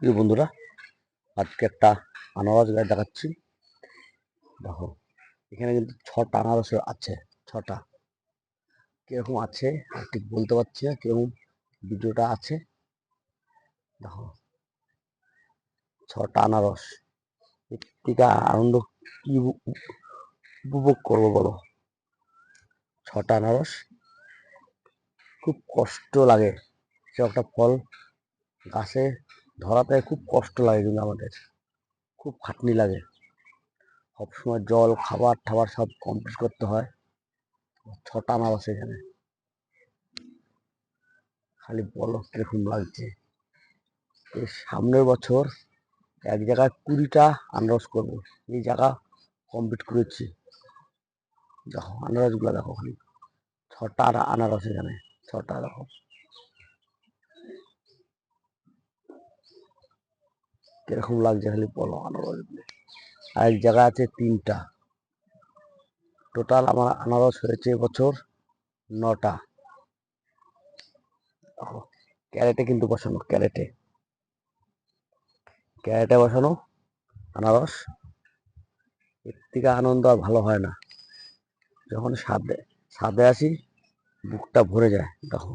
প্রিয় বন্ধুরা, আজকে একটা আনারস গাছ দেখাচ্ছি। দেখো, এখানে কিন্তু 6টা আনারস আছে। 6টা কিরকম আছে আর ঠিক বলতে পারছি না কিরকম ভিডিওটা আছে। দেখো, 6টা আনারস। এর থেকে আনন্দ কি উপভোগ করবো বলো? 6টা আনারস, খুব কষ্ট লাগে। সে একটা ফল গাছে ধরাতে খুব কষ্ট লাগে, কিন্তু আমাদের খুব খাটনি লাগে। সবসময় জল খাবার টাবার সব কমপ্লিট করতে হয়। 6টা আনারস এখানে, খালি বলো কিরকম লাগছে। এই সামনের বছর এক জায়গায় 20টা আনারস করবো। এই জায়গা কমপ্লিট করেছি। দেখো আনারস গুলা দেখো, খালি 6টা আনারস এখানে। 6টা দেখো, কিরকম লাগছে খালি বলো আনারস গুলো। আর এক জায়গায় আছে 3টা। টোটাল আমার আনারস হয়েছে এবছর 9টা। দেখো, ক্যারেটে কিন্তু বসানো, ক্যারেটে ক্যারেটে বসানো আনারস। এর থেকে আনন্দ আর ভালো হয় না। যখন ছাদে ছাদে আসি, বুকটা ভরে যায়। দেখো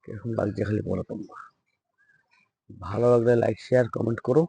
কিরকম লাগছে খালি বলো তোমরা। ভালো লাগলে লাইক শেয়ার কমেন্ট করো।